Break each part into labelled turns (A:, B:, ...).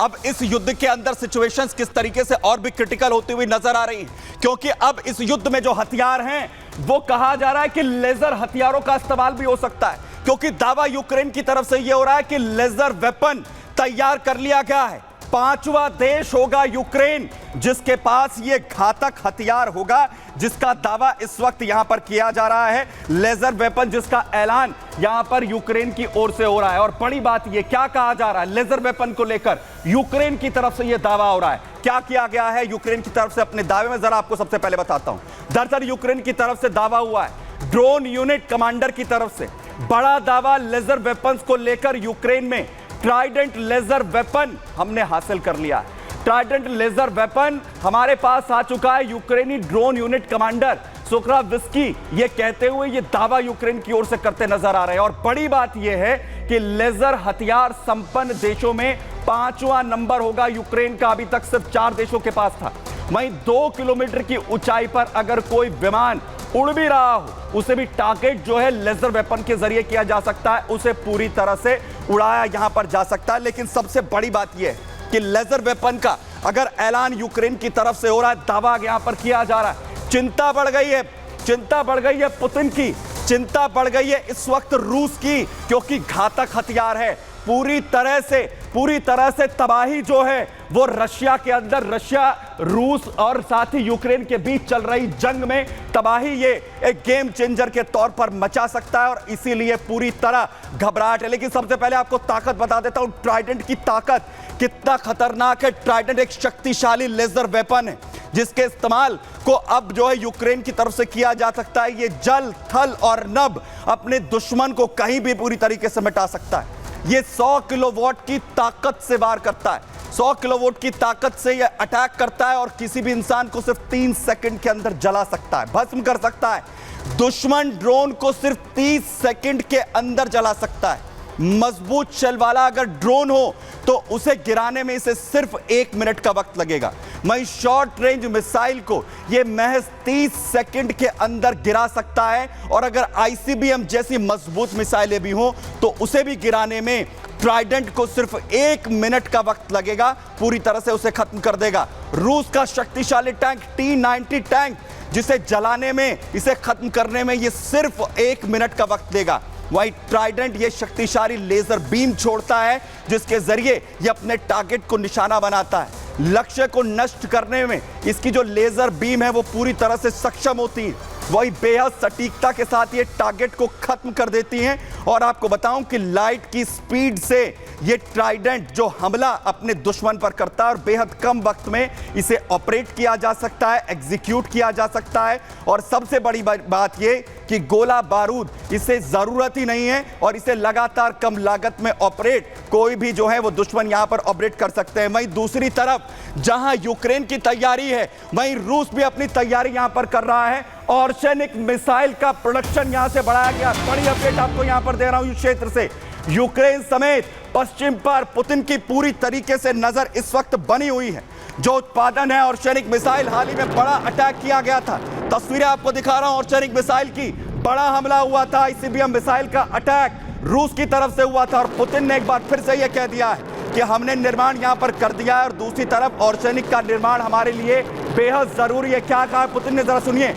A: अब इस युद्ध के अंदर सिचुएशंस किस तरीके से और भी क्रिटिकल होती हुई नजर आ रही हैं, क्योंकि अब इस युद्ध में जो हथियार हैं वो कहा जा रहा है कि लेजर हथियारों का इस्तेमाल भी हो सकता है, क्योंकि दावा यूक्रेन की तरफ से यह हो रहा है कि लेजर वेपन तैयार कर लिया गया है। पांचवा देश होगा यूक्रेन जिसके पास यह घातक हथियार होगा, जिसका दावा इस वक्त यहां पर किया जा रहा है, लेजर वेपन जिसका ऐलान यहां पर यूक्रेन की ओर से हो रहा है। और बड़ी बात यह क्या कहा जा रहा है, लेजर वेपन को लेकर यूक्रेन की तरफ से यह दावा हो रहा है। क्या किया गया है यूक्रेन की तरफ से अपने दावे में, जरा आपको सबसे पहले बताता हूं। दरअसल यूक्रेन की तरफ से दावा हुआ है, ड्रोन यूनिट कमांडर की तरफ से बड़ा दावा लेजर वेपन्स को लेकर यूक्रेन में ट्राइडेंट लेजर वेपन हमने हासिल कर लिया है। ट्राइडेंट लेजर वेपन हमारे पास आ चुका है। यूक्रेनी ड्रोन यूनिट कमांडर सोक्राविस्की ये कहते हुए ये दावा यूक्रेन की ओर से करते नजर आ रहे हैं। और बड़ी बात यह है कि लेजर हथियार संपन्न देशों में 5वां नंबर होगा यूक्रेन का। अभी तक सिर्फ 4 देशों के पास था। वहीं 2 किलोमीटर की ऊंचाई पर अगर कोई विमान उड़ भी रहा हो, उसे भी टारगेट जो है लेजर वेपन के जरिए किया जा सकता है, उसे पूरी तरह से उड़ाया यहां पर जा सकता है। लेकिन सबसे बड़ी बात यह है कि लेजर वेपन का अगर ऐलान यूक्रेन की तरफ से हो रहा है, दावा यहां पर किया जा रहा है, चिंता बढ़ गई है। चिंता बढ़ गई है पुतिन की, चिंता बढ़ गई है इस वक्त रूस की, क्योंकि घातक हथियार है। पूरी तरह से तबाही जो है वो रशिया के अंदर, रशिया रूस और साथ ही यूक्रेन के बीच चल रही जंग में तबाही ये एक गेम चेंजर के तौर पर मचा सकता है, और इसीलिए पूरी तरह घबराहट है। लेकिन सबसे पहले आपको ताकत बता देता हूं, ट्राइडेंट की ताकत कितना खतरनाक है। ट्राइडेंट एक शक्तिशाली लेजर वेपन है जिसके इस्तेमाल को अब जो है यूक्रेन की तरफ से किया जा सकता है। ये जल, थल और नभ अपने दुश्मन को कहीं भी पूरी तरीके से मिटा सकता है। ये 100 किलोवाट की ताकत से वार करता है। 100 किलोवाट की ताकत से यह अटैक करता है और किसी भी इंसान को सिर्फ 3 सेकंड के अंदर जला सकता है, भस्म कर सकता है। दुश्मन ड्रोन को सिर्फ 30 सेकंड के अंदर जला सकता है। मजबूत शेल वाला अगर ड्रोन हो तो उसे गिराने में इसे सिर्फ 1 मिनट का वक्त लगेगा। वहीं शॉर्ट रेंज मिसाइल को यह महज 30 सेकंड के अंदर गिरा सकता है, और अगर आईसीबीएम जैसी मजबूत मिसाइलें भी हो तो उसे भी गिराने में ट्राइडेंट को सिर्फ 1 मिनट का वक्त लगेगा, पूरी तरह से उसे खत्म कर देगा। रूस का शक्तिशाली टैंक T-90 टैंक, जिसे जलाने में, इसे खत्म करने में यह सिर्फ 1 मिनट का वक्त देगा। वहीं ट्राइडेंट ये शक्तिशाली लेजर बीम छोड़ता है जिसके जरिए ये अपने टारगेट को निशाना बनाता है। लक्ष्य को नष्ट करने में इसकी जो लेजर बीम है वो पूरी तरह से सक्षम होती है। वही बेहद सटीकता के साथ ये टारगेट को खत्म कर देती हैं। और आपको बताऊं कि लाइट की स्पीड से ये ट्राइडेंट जो हमला अपने दुश्मन पर करता है और बेहद कम वक्त में इसे ऑपरेट किया जा सकता है, एग्जीक्यूट किया जा सकता है। और सबसे बड़ी बात ये कि गोला बारूद इसे जरूरत ही नहीं है, और इसे लगातार कम लागत में ऑपरेट कोई भी जो है वो दुश्मन यहां पर ऑपरेट कर सकते हैं। वहीं दूसरी तरफ जहां यूक्रेन की तैयारी है, वहीं रूस भी अपनी तैयारी यहां पर कर रहा है। और सैनिक मिसाइल का प्रोडक्शन यहां से बढ़ाया गया। बड़ी अपडेट आपको यहां पर दे रहा हूं इस क्षेत्र से। यूक्रेन समेत पश्चिम पर पुतिन की पूरी तरीके से नजर इस वक्त बनी हुई है। जो उत्पादन है और सैनिक मिसाइल, हाल ही में बड़ा अटैक किया गया था, तस्वीरें आपको दिखा रहा हूं और सैनिक मिसाइल की, बड़ा हमला हुआ था। आईसीबीएम मिसाइल का अटैक रूस की तरफ से हुआ था, और पुतिन ने एक बार फिर से यह कह दिया है कि हमने निर्माण यहां पर कर दिया है, और दूसरी तरफ और सैनिक का निर्माण हमारे लिए बेहद जरूरी है। क्या कहा पुतिन ने, जरा सुनिए।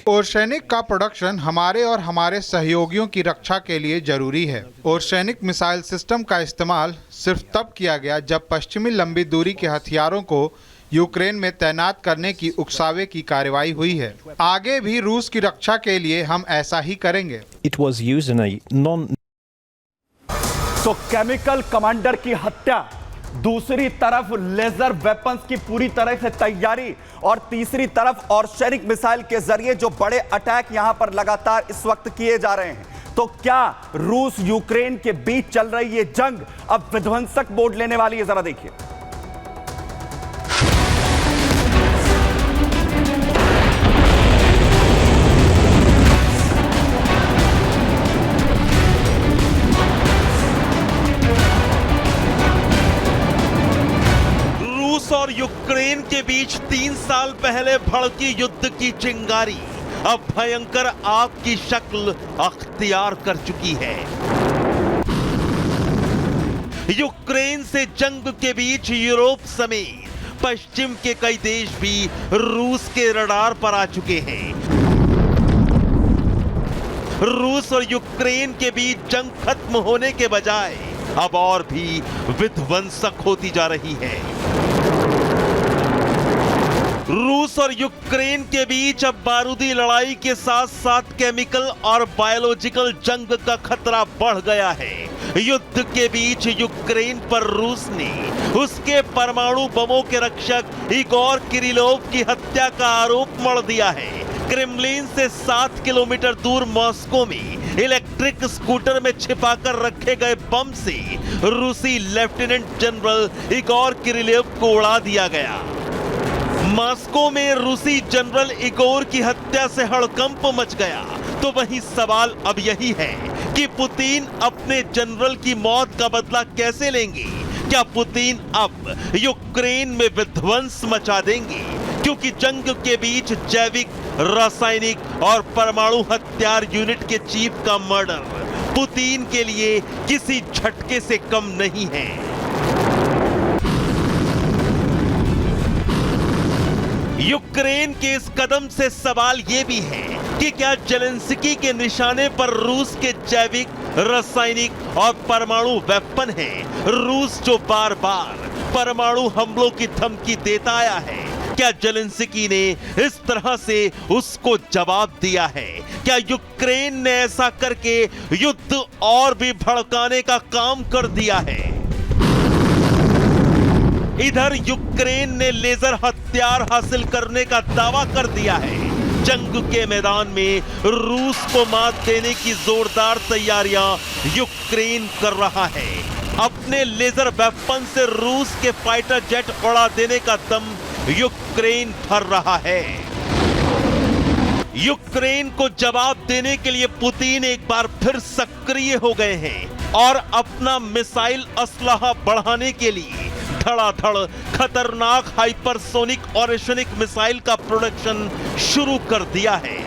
B: ओरशेनिक का प्रोडक्शन हमारे और हमारे सहयोगियों की रक्षा के लिए जरूरी है। ओरशेनिक मिसाइल सिस्टम का इस्तेमाल सिर्फ तब किया गया जब पश्चिमी लंबी दूरी के हथियारों को यूक्रेन में तैनात करने की उकसावे की कार्रवाई हुई है। आगे भी रूस की रक्षा के लिए हम ऐसा ही करेंगे।
A: तो केमिकल कमांडर की हत्या, दूसरी तरफ लेजर वेपन्स की पूरी तरह से तैयारी, और तीसरी तरफ और सैनिक मिसाइल के जरिए जो बड़े अटैक यहां पर लगातार इस वक्त किए जा रहे हैं। तो क्या रूस यूक्रेन के बीच चल रही ये जंग अब विध्वंसक मोड़ लेने वाली है, जरा देखिए।
C: और यूक्रेन के बीच 3 साल पहले भड़की युद्ध की चिंगारी अब भयंकर आग की शक्ल अख्तियार कर चुकी है। यूक्रेन से जंग के बीच यूरोप समेत पश्चिम के कई देश भी रूस के रडार पर आ चुके हैं। रूस और यूक्रेन के बीच जंग खत्म होने के बजाय अब और भी विध्वंसक होती जा रही है। रूस और यूक्रेन के बीच अब बारूदी लड़ाई के साथ साथ केमिकल और बायोलॉजिकल जंग का खतरा बढ़ गया है। युद्ध के बीच यूक्रेन पर रूस ने उसके परमाणु बमों के रक्षक इगोर किरिलोव की हत्या का आरोप मढ़ दिया है। क्रेमलिन से 7 किलोमीटर दूर मॉस्को में इलेक्ट्रिक स्कूटर में छिपाकर रखे गए बम से रूसी लेफ्टिनेंट जनरल इगोर किरिलोव को उड़ा दिया गया। मॉस्को में रूसी जनरल इगोर की हत्या से हड़कंप मच गया। तो वही सवाल अब यही है कि पुतिन अपने जनरल की मौत का बदला कैसे लेंगे? क्या पुतिन अब यूक्रेन में विध्वंस मचा देंगे? क्योंकि जंग के बीच जैविक, रासायनिक और परमाणु हथियार यूनिट के चीफ का मर्डर पुतिन के लिए किसी झटके से कम नहीं है। यूक्रेन के इस कदम से सवाल यह भी है कि क्या जेलेंस्की के निशाने पर रूस के जैविक, रासायनिक और परमाणु वेपन हैं? रूस जो बार बार परमाणु हमलों की धमकी देता आया है, क्या जेलेंस्की ने इस तरह से उसको जवाब दिया है? क्या यूक्रेन ने ऐसा करके युद्ध और भी भड़काने का काम कर दिया है? इधर यूक्रेन ने लेजर हथियार हासिल करने का दावा कर दिया है। जंग के मैदान में रूस को मात देने की जोरदार तैयारियां यूक्रेन कर रहा है। अपने लेजर वेपन से रूस के फाइटर जेट उड़ा देने का दम यूक्रेन भर रहा है। यूक्रेन को जवाब देने के लिए पुतिन एक बार फिर सक्रिय हो गए हैं और अपना मिसाइल असलाहा बढ़ाने के लिए धड़ाधड़ खतरनाक हाइपरसोनिक और ओशनिक मिसाइल का प्रोडक्शन शुरू कर दिया है।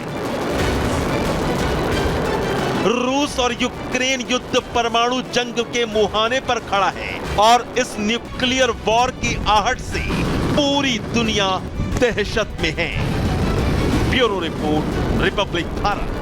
C: रूस और यूक्रेन युद्ध परमाणु जंग के मुहाने पर खड़ा है और इस न्यूक्लियर वॉर की आहट से पूरी दुनिया दहशत में है। Bureau report, Republic Bharat.